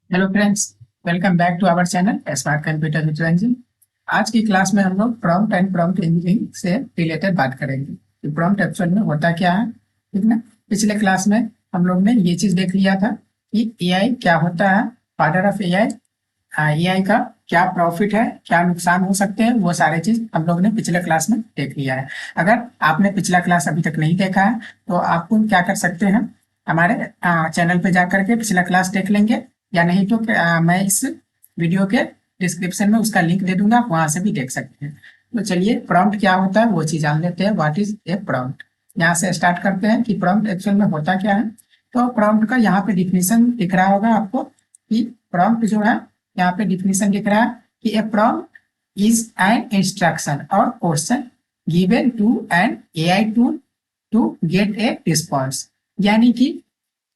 Hello friends, welcome back to our channel smart computer with Ranjan. आज की class में हम लोग प्रॉम्प्ट एंड प्रॉम्प्ट इंजीनियरिंग से रिलेटेड बात करेंगे कि प्रॉम्प्ट एक्चुअल में होता क्या है। ठीक ना। पिछले क्लास में हम लोग ने ये चीज देख लिया था कि एआई क्या होता है, फादर ऑफ एआई, एआई का क्या प्रॉफिट है, क्या नुकसान हो सकते हैं, वो सारे चीज हम लोग ने पिछले क्लास में देख लिया है। अगर आपने पिछला क्लास अभी तक नहीं देखा है तो आपको क्या कर सकते हैं, हमारे चैनल पे जा करके पिछला क्लास देख लेंगे, या नहीं तो मैं इस वीडियो के डिस्क्रिप्शन में उसका लिंक दे दूंगा, वहां से भी देख सकते हैं। तो चलिए, प्रॉम्प्ट क्या होता है वो चीज जान लेते हैं। What is a prompt. यहाँ से स्टार्ट करते हैं कि प्रॉम्प्ट एक्चुअल में होता क्या है। तो प्रॉम्प्ट का यहाँ पे डिफिनीशन दिख रहा होगा आपको कि प्रॉम्प्ट जो है, यहाँ पे डिफिनीशन दिख रहा है कि a prompt is an instruction और question given to an AI tool to get a response. यानी कि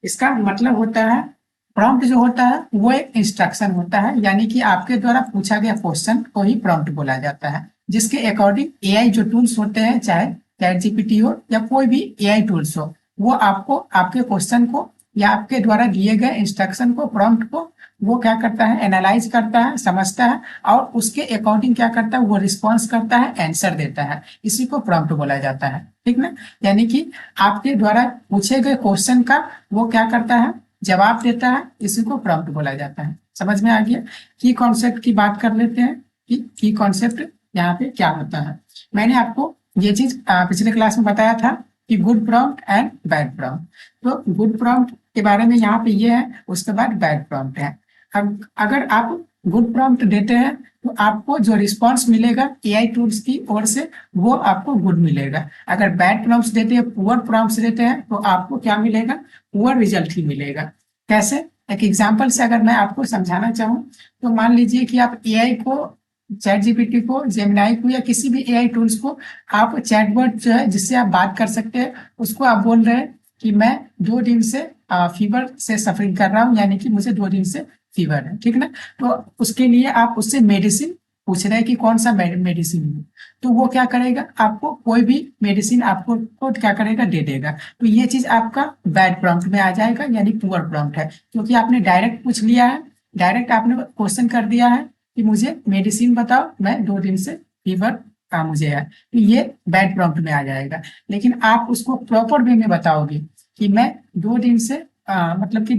इसका मतलब होता है, प्रॉम्प्ट जो होता है वो एक इंस्ट्रक्शन होता है, यानी कि आपके द्वारा पूछा गया क्वेश्चन को ही प्रॉम्प्ट बोला जाता है, जिसके अकॉर्डिंग एआई जो टूल्स होते हैं, चाहे चैट जीपीटी हो या कोई भी एआई टूल्स हो, वो आपको आपके क्वेश्चन को या आपके द्वारा दिए गए इंस्ट्रक्शन को, प्रॉम्प्ट को, वो क्या करता है, एनालाइज करता है, समझता है, और उसके अकॉर्डिंग क्या करता है, वो रिस्पॉन्स करता है, आंसर देता है। इसी को प्रॉम्प्ट बोला जाता है। ठीक ना। यानी कि आपके द्वारा पूछे गए क्वेश्चन का वो क्या करता है, जवाब देता है। इसी को प्रॉम्प्ट बोला जाता है। समझ में आ गया। की कॉन्सेप्ट की बात कर लेते हैं कि की कॉन्सेप्ट यहाँ पे क्या होता है। मैंने आपको ये चीज पिछले क्लास में बताया था कि good prompt and bad prompt. तो गुड प्रॉम्प्ट के बारे में यहाँ पे ये है, उसके बाद बैड प्रॉम्प्ट है। अब अगर आप गुड प्रॉम्प्ट देते हैं तो आपको जो रिस्पॉन्स मिलेगा एआई टूल्स की ओर से, वो आपको गुड मिलेगा। अगर बैड प्रॉम्प्ट्स देते हैं, पुअर प्रॉम्प्ट्स देते हैं, तो आपको क्या मिलेगा, पुअर रिजल्ट ही मिलेगा। कैसे? एक एग्जांपल से अगर मैं आपको समझाना चाहूँ तो मान लीजिए कि आप एआई को, चैट जीपीटी को, जेमिनाई को, या किसी भी एआई टूल्स को, आप चैटबॉट जो है जिससे आप बात कर सकते हैं, उसको आप बोल रहे हैं कि मैं 2 दिन से फीवर से सफरिंग कर रहा हूँ, यानी कि मुझे 2 दिन से फीवर है। ठीक ना। तो उसके लिए आप उससे मेडिसिन पूछ रहे हैं कि कौन सा मेडिसिन है, तो वो क्या करेगा, आपको कोई भी मेडिसिन आपको को क्या करेगा, दे देगा। तो ये चीज आपका बैड प्रॉम्प्ट में आ जाएगा, यानी पुअर प्रॉम्प्ट है, क्योंकि आपने डायरेक्ट पूछ लिया है, डायरेक्ट आपने क्वेश्चन कर दिया है कि मुझे मेडिसिन बताओ, मैं 2 दिन से फीवर का मुझे है, तो ये बैड प्रॉम्प्ट में आ जाएगा। लेकिन आप उसको प्रॉपर वे में बताओगे कि मैं 2 दिन से मतलब कि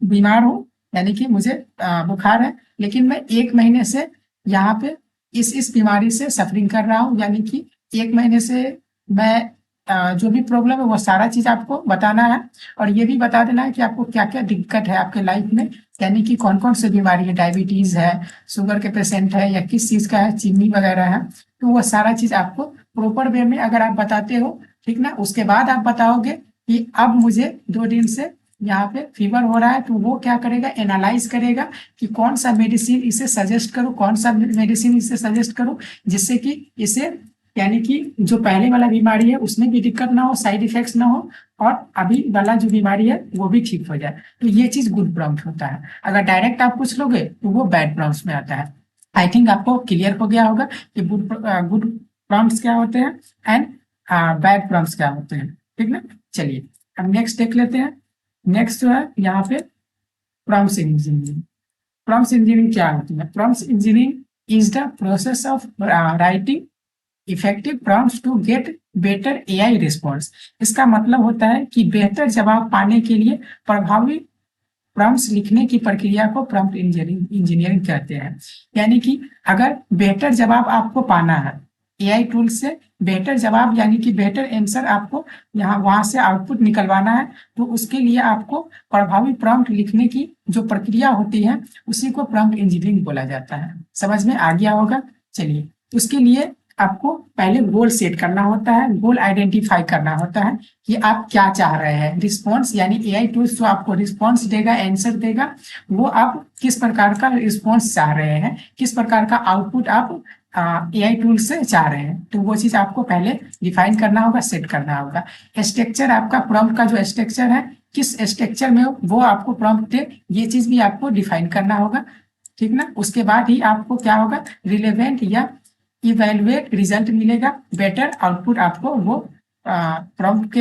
बीमार हूँ, यानी कि मुझे बुखार है, लेकिन मैं 1 महीने से यहाँ पे इस बीमारी से सफरिंग कर रहा हूँ, यानी कि 1 महीने से मैं जो भी प्रॉब्लम है वो सारा चीज आपको बताना है, और ये भी बता देना है कि आपको क्या क्या दिक्कत है आपके लाइफ में, यानी कि कौन कौन सी बीमारी है, डायबिटीज है, शुगर के पेशेंट है, या किस चीज का है, चीनी वगैरह है। तो वो सारा चीज आपको प्रॉपर वे में अगर आप बताते हो, ठीक ना, उसके बाद आप बताओगे कि अब मुझे 2 दिन से यहाँ पे फीवर हो रहा है, तो वो क्या करेगा, एनालाइज करेगा कि कौन सा मेडिसिन इसे सजेस्ट करूं, कौन सा मेडिसिन इसे सजेस्ट करूं, जिससे कि इसे, यानी कि जो पहले वाला बीमारी है उसमें भी दिक्कत ना हो, साइड इफेक्ट्स ना हो, और अभी वाला जो बीमारी है वो भी ठीक हो जाए। तो ये चीज गुड प्रॉम्प्ट होता है। अगर डायरेक्ट आप पूछ लोगे तो वो बैड प्रॉम्प्ट्स में आता है। आई थिंक आपको क्लियर हो गया होगा कि गुड गुड प्रॉम्प्ट्स क्या होते हैं एंड बैड प्रॉम्प्ट्स क्या होते हैं। ठीक ना। चलिए, अब नेक्स्ट देख लेते हैं। नेक्स्ट जो है यहाँ पे प्रॉम्प्ट इंजीनियरिंग। प्रॉम्प्ट इंजीनियरिंग क्या होती है? Prompt engineering is the process of writing effective prompts to get better AI response. इसका मतलब होता है कि बेहतर जवाब पाने के लिए प्रभावी प्रॉम्प्ट्स लिखने की प्रक्रिया को प्रॉम्प्ट इंजीनियरिंग कहते हैं। यानी कि अगर बेहतर जवाब आपको पाना है एआई टूल से, बेहतर जवाब यानी कि बेहतर आंसर आपको यहाँ वहां से आउटपुट निकलवाना है, तो उसके लिए आपको प्रभावी प्रॉम्प्ट लिखने की जो प्रक्रिया होती है, उसी को प्रॉम्प्ट इंजीनियरिंग बोला जाता है। समझ में आ गया होगा। चलिए, उसके लिए आपको पहले गोल सेट करना होता है, गोल आइडेंटिफाई करना होता है कि आप क्या चाह रहे हैं। रिस्पॉन्स यानी एआई टूल्स जो आपको रिस्पॉन्स देगा, आंसर देगा, वो आप किस प्रकार का रिस्पॉन्स चाह रहे हैं, किस प्रकार का आउटपुट आप एआई टूल से चाह रहे हैं, तो वो चीज आपको पहले डिफाइन करना होगा, सेट करना होगा। स्ट्रक्चर, आपका प्रॉम्प्ट का जो स्ट्रक्चर है, किस स्ट्रक्चर में वो आपको प्रॉम्प्ट दे, ये चीज भी आपको डिफाइन करना होगा। ठीक ना। उसके बाद ही आपको क्या होगा, रिलेवेंट या इवेलुएट रिजल्ट मिलेगा, बेटर आउटपुट आपको वो प्रॉम्प्ट के,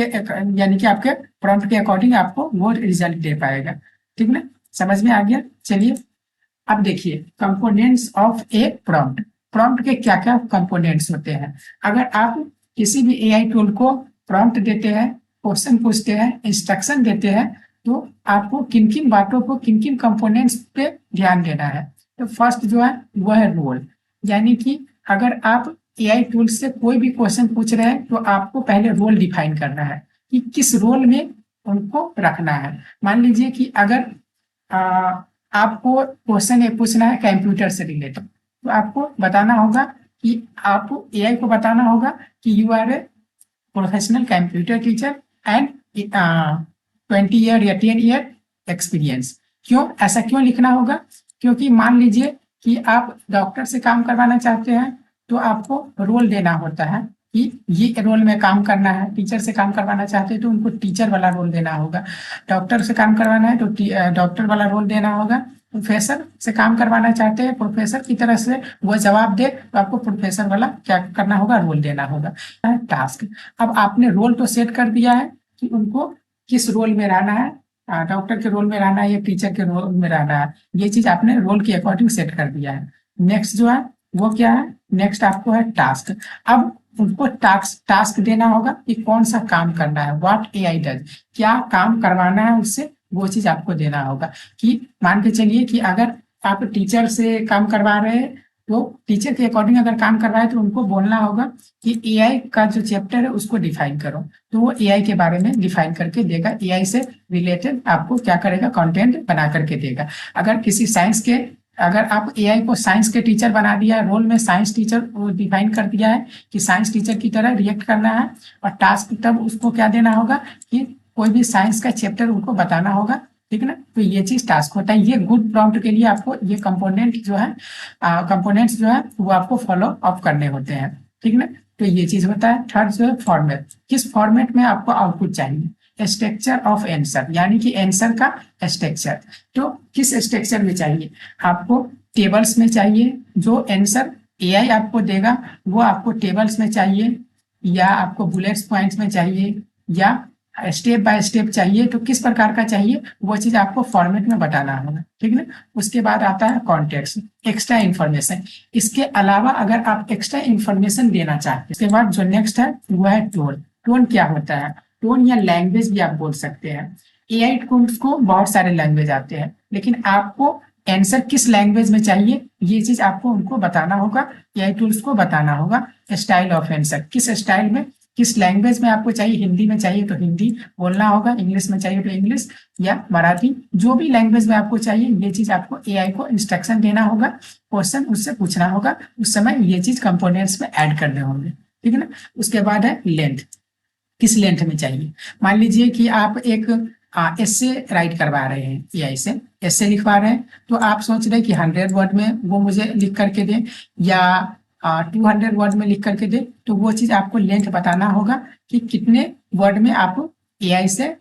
यानी कि आपके प्रॉम्प्ट के अकॉर्डिंग आपको वो रिजल्ट दे पाएगा। ठीक ना। समझ में आ गया? चलिए अब देखिए components of A prompt. Prompt के क्या क्या कंपोनेंट्स होते हैं। अगर आप किसी भी एआई टूल को प्रॉम्प्ट देते हैं, क्वेश्चन पूछते हैं, इंस्ट्रक्शन देते हैं, तो आपको किन किन बातों को, किन किन कंपोनेंट्स पे ध्यान देना है। तो फर्स्ट जो है वो है रोल, यानी कि अगर आप एआई टूल से कोई भी क्वेश्चन पूछ रहे हैं तो आपको पहले रोल डिफाइन करना है कि किस रोल में उनको रखना है। मान लीजिए कि अगर आपको क्वेश्चन ये पूछना है कंप्यूटर से रिलेटेड, तो आपको बताना होगा कि आपको एआई को बताना होगा कि you are a professional computer teacher and 20 year या 10 ईयर एक्सपीरियंस। क्यों ऐसा क्यों लिखना होगा? क्योंकि मान लीजिए कि आप डॉक्टर से काम करवाना चाहते हैं तो आपको रोल देना होता है कि ये रोल में काम करना है। टीचर से काम करवाना चाहते हैं तो उनको टीचर वाला रोल देना होगा। डॉक्टर से काम करवाना है तो डॉक्टर वाला रोल देना होगा। प्रोफेसर से काम करवाना चाहते हैं, प्रोफेसर की तरह से वो जवाब दे तो आपको प्रोफेसर वाला क्या करना होगा, रोल देना होगा। टास्क, अब आपने रोल तो सेट कर दिया है कि उनको किस रोल में रहना है, डॉक्टर के रोल में रहना है या टीचर के रोल में रहना है। ये चीज आपने रोल के अकॉर्डिंग सेट कर दिया है। नेक्स्ट जो है वो क्या है, नेक्स्ट आपको है टास्क। अब उनको टास्क देना होगा कि कौन सा काम करना है, व्हाट एआई डज, क्या काम करवाना है उससे, वो चीज आपको देना होगा। कि मान के चलिए कि अगर आप टीचर से काम करवा रहे हैं तो टीचर के अकॉर्डिंग अगर काम करवाए तो उनको बोलना होगा कि एआई का जो चैप्टर है उसको डिफाइन करो, तो वो एआई के बारे में डिफाइन करके देगा। एआई से रिलेटेड आपको क्या करेगा, कंटेंट बना करके देगा। अगर किसी साइंस के, अगर आप एआई को साइंस के टीचर बना दिया है, रोल में साइंस टीचर डिफाइन कर दिया है कि साइंस टीचर की तरह रिएक्ट करना है, और टास्क तब उसको क्या देना होगा कि कोई भी साइंस का चैप्टर उनको बताना होगा, ठीक है ना। तो ये चीज टास्क होता है। ये गुड प्रॉम्प्ट के लिए आपको ये कंपोनेंट जो है, कंपोनेंट्स जो है वो आपको फॉलो अप करने होते हैं, ठीक है ना। तो ये चीज होता है। थर्ड जो है फॉर्मेट, किस फॉर्मेट में आपको आउटपुट चाहिए। स्ट्रक्चर ऑफ आंसर, यानी कि आंसर का स्ट्रक्चर, तो किस स्ट्रक्चर में चाहिए आपको, टेबल्स में चाहिए। जो आंसर एआई आपको देगा वो आपको टेबल्स में चाहिए, या आपको बुलेट्स पॉइंट्स में चाहिए, या स्टेप बाय स्टेप चाहिए, तो किस प्रकार का चाहिए वो चीज आपको फॉर्मेट में बताना होगा, ठीक है ना। उसके बाद आता है कॉन्टेक्स्ट, एक्स्ट्रा इन्फॉर्मेशन। इसके अलावा अगर आप एक्स्ट्रा इन्फॉर्मेशन देना चाहते हैं, उसके बाद जो नेक्स्ट है वो है टोन। टोन क्या होता है, टोन या लैंग्वेज भी आप बोल सकते हैं। एआई टूल्स को बहुत सारे लैंग्वेज आते हैं, लेकिन आपको आंसर किस लैंग्वेज में चाहिए ये चीज आपको उनको बताना होगा, एआई टूल्स को बताना होगा। स्टाइल ऑफ आंसर, किस स्टाइल में, किस लैंग्वेज में आपको चाहिए। हिंदी में चाहिए तो हिंदी बोलना होगा, इंग्लिश में चाहिए तो इंग्लिश, या मराठी, जो भी लैंग्वेज में आपको चाहिए ये चीज आपको एआई को इंस्ट्रक्शन देना होगा, क्वेश्चन उससे पूछना होगा, उस समय ये चीज कंपोनेंट्स में ऐड करने होंगे, ठीक है ना। उसके बाद है लेंथ, किस लेंथ में चाहिए। मान लीजिए कि आप एक एस्से राइट करवा रहे हैं, एआई से एस्से लिखवा रहे हैं, तो आप सोच रहे हैं कि 100 वर्ड में वो मुझे लिख करके दे, या 200 वर्ड में लिख करके दे, तो वो चीज आपको लेंथ बताना होगा कि कितने वर्ड में आप एआई से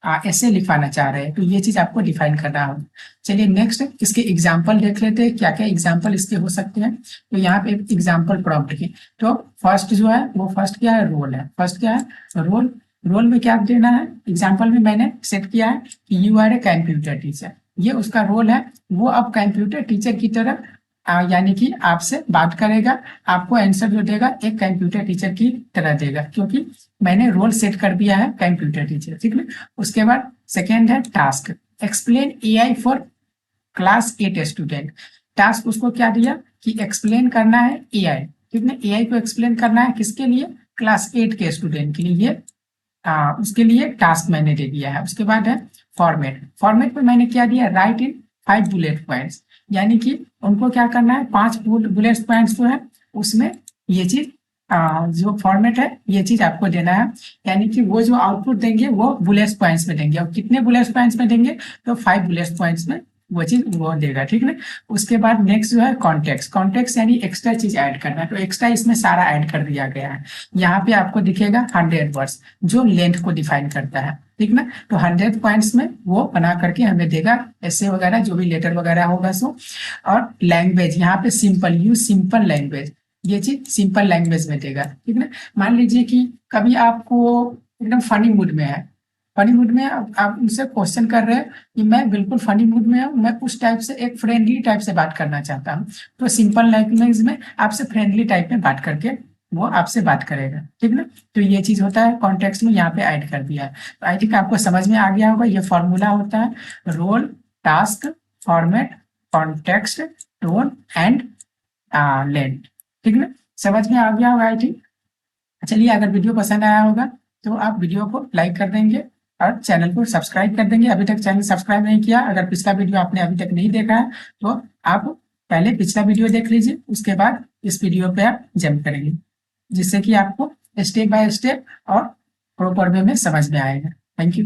ऐसे लिखवाना चाह रहे हैं, तो ये चीज आपको डिफाइन करना होगा। चलिए नेक्स्ट इसके एग्जाम्पल देख लेते हैं, क्या क्या एग्जाम्पल इसके हो सकते हैं। तो यहाँ पे एग्जाम्पल प्रॉम्प्ट की, तो फर्स्ट जो है वो फर्स्ट क्या है, रोल है। फर्स्ट क्या है, रोल। रोल में क्या देना है, एग्जाम्पल में मैंने सेट किया है कि you are a computer teacher, ये उसका रोल है। वो अब कंप्यूटर टीचर की तरह यानी कि आपसे बात करेगा, आपको आंसर जो देगा एक कंप्यूटर टीचर की तरह देगा, क्योंकि मैंने रोल सेट कर दिया है कंप्यूटर टीचर, ठीक है। उसके बाद सेकेंड है task, explain AI for class 8 student. Task उसको क्या दिया कि एक्सप्लेन करना है एआई, ठीक है। एआई को एक्सप्लेन करना है किसके लिए, क्लास 8 के स्टूडेंट के लिए, ये उसके लिए टास्क मैंने दे दिया है। उसके बाद है फॉर्मेट। फॉर्मेट में मैंने क्या दिया, राइट इन 5 बुलेट पॉइंट्स, यानी कि उनको क्या करना है, 5 बुलेट पॉइंट्स जो है उसमें ये चीज जो फॉर्मेट है ये चीज आपको देना है, यानी कि वो जो आउटपुट देंगे वो बुलेट पॉइंट्स में देंगे, और कितने बुलेट पॉइंट्स में देंगे, तो 5 बुलेट पॉइंट्स में वो चीज वो देगा, ठीक है। उसके बाद नेक्स्ट जो है कॉन्टेक्स्ट। कॉन्टेक्स्ट यानी एक्स्ट्रा चीज ऐड करना है, तो एक्स्ट्रा इसमें सारा ऐड कर दिया गया है। यहाँ पे आपको दिखेगा 100 वर्ड्स जो लेंथ को डिफाइन करता है, ठीक ना। तो 100 पॉइंट्स में वो बना करके हमें देगा, ऐसे वगैरह जो भी लेटर वगैरह होगा सो। और लैंग्वेज यहाँ पे सिंपल, यूज सिंपल लैंग्वेज, ये चीज सिंपल लैंग्वेज में देगा, ठीक है। मान लीजिए कि कभी आपको एकदम फनी मूड में है, फनी मूड में आप उनसे क्वेश्चन कर रहे हैं कि मैं बिल्कुल फनी मूड में हूँ, मैं उस टाइप से एक फ्रेंडली टाइप से बात करना चाहता हूँ, तो सिंपल लैंग्वेज में आपसे फ्रेंडली टाइप में बात करके वो आपसे बात करेगा, ठीक ना। तो ये चीज होता है कॉन्टेक्स्ट में यहाँ पे ऐड कर दिया है। तो आई थिंक आपको समझ में आ गया होगा, ये फॉर्मूला होता है role, task, format, context, tone and length, ठीक ना। समझ में आ गया होगा आई थिंक। चलिए, अगर वीडियो पसंद आया होगा तो आप वीडियो को लाइक कर देंगे और चैनल को सब्सक्राइब कर देंगे। अभी तक चैनल सब्सक्राइब नहीं किया, अगर पिछला वीडियो आपने अभी तक नहीं देखा है तो आप पहले पिछला वीडियो देख लीजिए, उसके बाद इस वीडियो पे आप जंप करेंगे, जिससे कि आपको स्टेप बाय स्टेप और प्रॉपर वे में समझ में आएगा। Thank you.